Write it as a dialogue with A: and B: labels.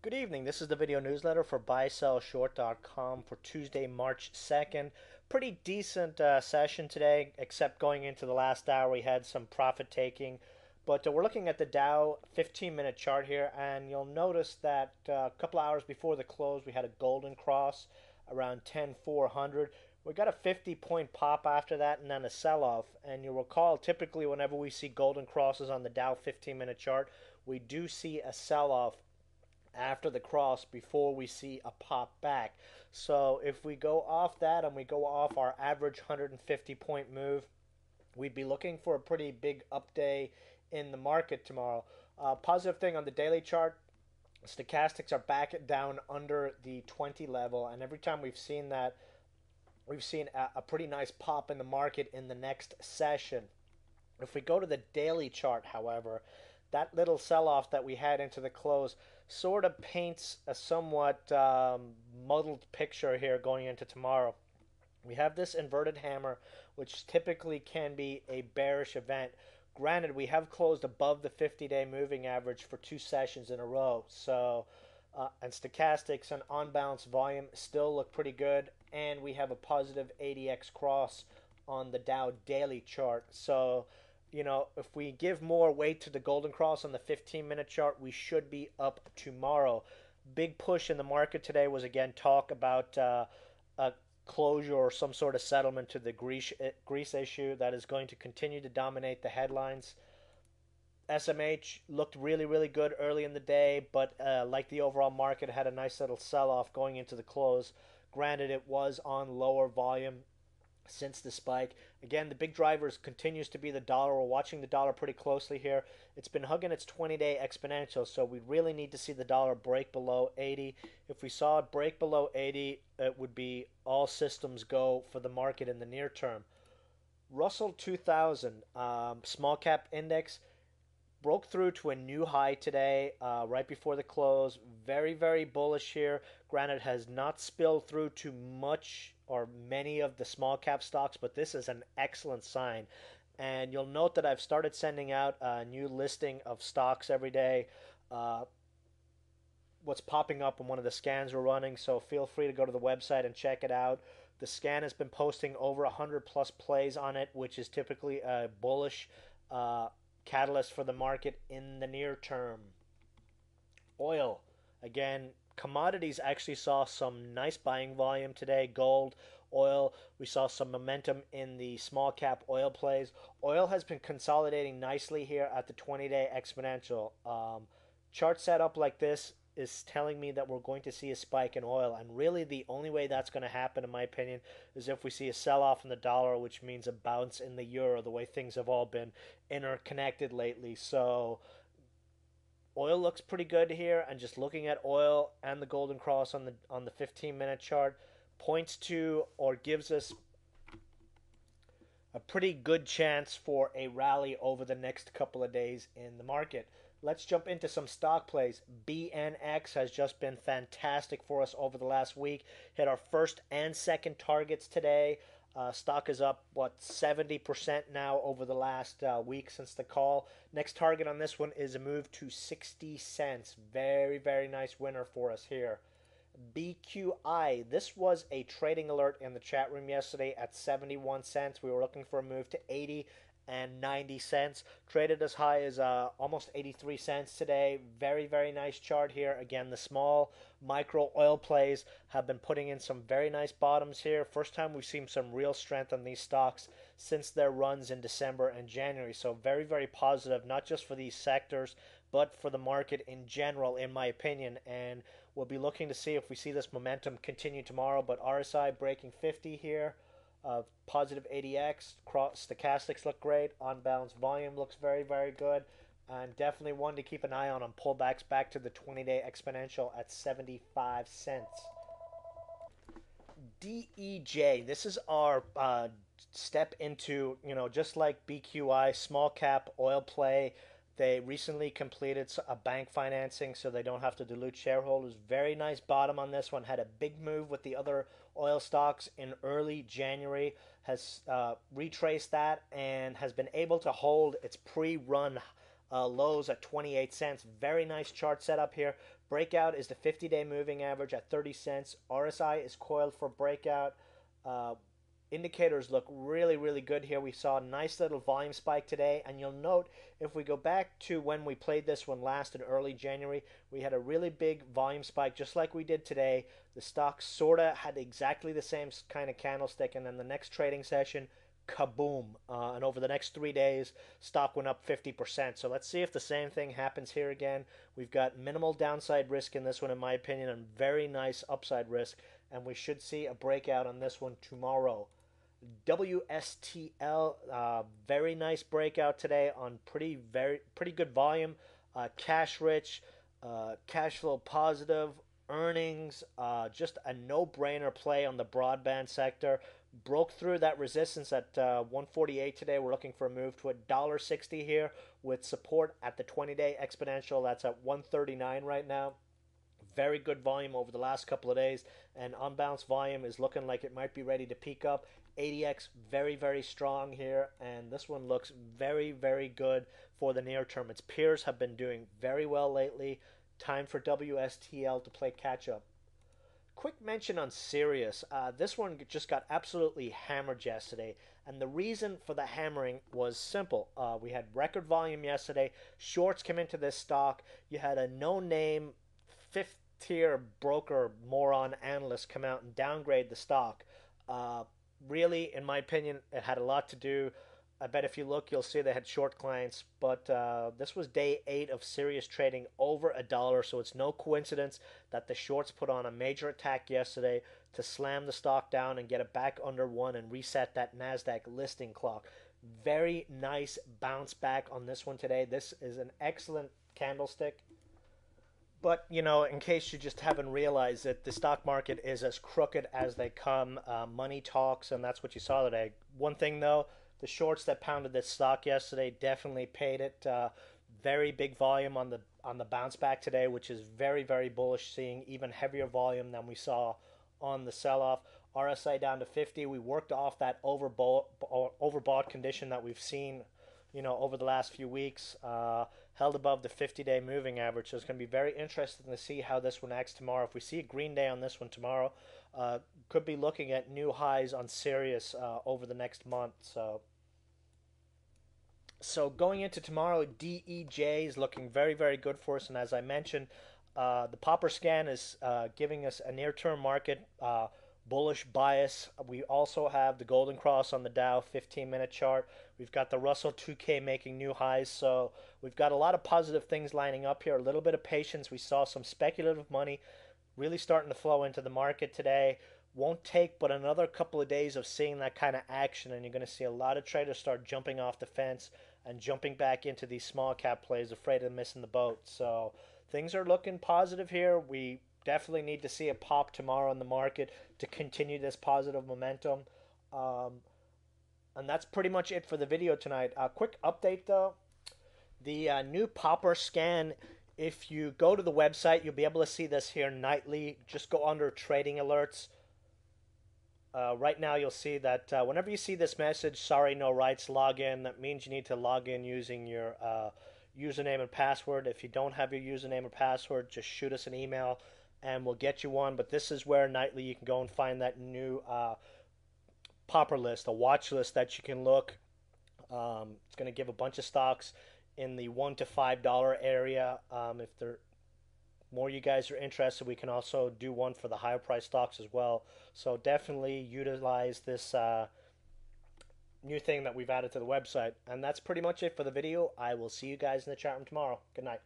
A: Good evening. This is the video newsletter for buysellshort.com for Tuesday, March 2nd. Pretty decent session today, except going into the last hour, we had some profit taking. But we're looking at the Dow 15-minute chart here, and you'll notice that a couple hours before the close, we had a golden cross around 10,400. We got a 50-point pop after that and then a sell-off. And you'll recall, typically whenever we see golden crosses on the Dow 15-minute chart, we do see a sell-off after the cross before we see a pop back. So if we go off that and we go off our average 150 point move, we'd be looking for a pretty big up day in the market tomorrow. Positive thing on the daily chart, stochastics are back down under the 20 level, and every time we've seen that, we've seen a pretty nice pop in the market in the next session. If we go to the daily chart, however, that little sell-off that we had into the close sort of paints a somewhat muddled picture here going into tomorrow. We have this inverted hammer, which typically can be a bearish event. Granted, we have closed above the 50-day moving average for two sessions in a row. So, and stochastics and on-balance volume still look pretty good. And we have a positive ADX cross on the Dow daily chart. So, if we give more weight to the golden cross on the 15-minute chart, we should be up tomorrow. Big push in the market today was again talk about a closure or some sort of settlement to the Greece issue that is going to continue to dominate the headlines. SMH looked really, really good early in the day, but like the overall market, had a nice little sell-off going into the close. Granted, it was on lower volume since the spike. Again, the big drivers continues to be the dollar. We're watching the dollar pretty closely here. It's been hugging its 20-day exponential, so we really need to see the dollar break below 80. If we saw it break below 80, it would be all systems go for the market in the near term. Russell 2000 small cap index broke through to a new high today, right before the close. Very, very bullish here. Granted, has not spilled through to much or many of the small cap stocks, but this is an excellent sign. And you'll note that I've started sending out a new listing of stocks every day. What's popping up in one of the scans we're running, so feel free to go to the website and check it out. The scan has been posting over 100 plus plays on it, which is typically a bullish catalyst for the market in the near term. Oil, again, commodities actually saw some nice buying volume today. Gold, oil, we saw some momentum in the small cap oil plays. Oil has been consolidating nicely here at the 20-day exponential. Chart setup like this is telling me that we're going to see a spike in oil, and really the only way that's going to happen, in my opinion, is if we see a sell-off in the dollar, which means a bounce in the euro, the way things have all been interconnected lately. So oil looks pretty good here, and just looking at oil and the golden cross on the 15-minute chart points to or gives us a pretty good chance for a rally over the next couple of days in the market. Let's jump into some stock plays. BNX has just been fantastic for us over the last week. Hit our first and second targets today. Stock is up, 70% now over the last week since the call. Next target on this one is a move to 60 cents. Very, very nice winner for us here. BQI. This was a trading alert in the chat room yesterday at 71 cents. We were looking for a move to 80 and 90 cents. Traded as high as almost 83 cents today. Very, very nice chart here. Again, the small micro oil plays have been putting in some very nice bottoms here. First time we've seen some real strength on these stocks since their runs in December and January. So very, very positive, not just for these sectors, but for the market in general, in my opinion. And we'll be looking to see if we see this momentum continue tomorrow. But RSI breaking 50 here. Positive ADX, stochastics look great. On balance volume looks very, very good. And definitely one to keep an eye on pullbacks back to the 20-day exponential at 75 cents. DEJ, this is our step into, just like BQI, small cap oil play. They recently completed a bank financing so they don't have to dilute shareholders. Very nice bottom on this one. Had a big move with the other oil stocks in early January. Has retraced that and has been able to hold its pre-run lows at 28 cents. Very nice chart setup here. Breakout is the 50-day moving average at 30 cents. RSI is coiled for breakout. Uh, Indicators look really, really good here. We saw a nice little volume spike today, and you'll note if we go back to when we played this one last in early January, we had a really big volume spike just like we did today. The stock sorta had exactly the same kind of candlestick, and then the next trading session, kaboom. And over the next 3 days, stock went up 50%. So let's see if the same thing happens here again. We've got minimal downside risk in this one, in my opinion, and very nice upside risk, and we should see a breakout on this one tomorrow. WSTL, very nice breakout today on pretty good volume, cash rich, cash flow positive, earnings, just a no-brainer play on the broadband sector. Broke through that resistance at 148 today. We're looking for a move to $1.60 here with support at the 20-day exponential. That's at 139 right now. Very good volume over the last couple of days, and unbounced volume is looking like it might be ready to peak up. ADX very strong here, and this one looks very good for the near term. Its peers have been doing very well lately. Time for WSTL to play catch up. Quick mention on Sirius. This one just got absolutely hammered yesterday, and the reason for the hammering was simple. We had record volume yesterday. Shorts came into this stock. You had a no-name fifth-tier broker moron analyst come out and downgrade the stock. Really, in my opinion, it had a lot to do. I bet if you look, you'll see they had short clients. But this was day 8 of Sirius trading over $1, so it's no coincidence that the shorts put on a major attack yesterday to slam the stock down and get it back under 1 and reset that NASDAQ listing clock. Very nice bounce back on this one today. This is an excellent candlestick. But, you know, in case you just haven't realized it, the stock market is as crooked as they come. Money talks, and that's what you saw today. One thing, though, the shorts that pounded this stock yesterday definitely paid it. Very big volume on the bounce back today, which is very bullish, seeing even heavier volume than we saw on the sell-off. RSI down to 50. We worked off that overbought condition that we've seen, you know, over the last few weeks. Held above the 50-day moving average. So it's going to be very interesting to see how this one acts tomorrow. If we see a green day on this one tomorrow, could be looking at new highs on Sirius over the next month. So going into tomorrow, DEJ is looking very good for us. And as I mentioned, the Popper scan is giving us a near-term market bullish bias. We also have the Golden Cross on the Dow 15-minute chart. We've got the Russell 2K making new highs. So we've got a lot of positive things lining up here. A little bit of patience. We saw some speculative money really starting to flow into the market today. Won't take but another couple of days of seeing that kind of action, and you're going to see a lot of traders start jumping off the fence and jumping back into these small cap plays, afraid of missing the boat. So things are looking positive here. We definitely need to see a pop tomorrow in the market to continue this positive momentum. And that's pretty much it for the video tonight. Quick update though. The new Popper scan, if you go to the website, you'll be able to see this here nightly. Just go under trading alerts. Right now you'll see that whenever you see this message, sorry, no rights, log in, that means you need to log in using your username and password. If you don't have your username or password, just shoot us an email and we'll get you one. But this is where nightly you can go and find that new Popper list, a watch list that you can look. It's going to give a bunch of stocks in the $1 to $5 area. If there more you guys are interested, we can also do one for the higher price stocks as well. So definitely utilize this new thing that we've added to the website. And that's pretty much it for the video. I will see you guys in the chat room tomorrow. Good night.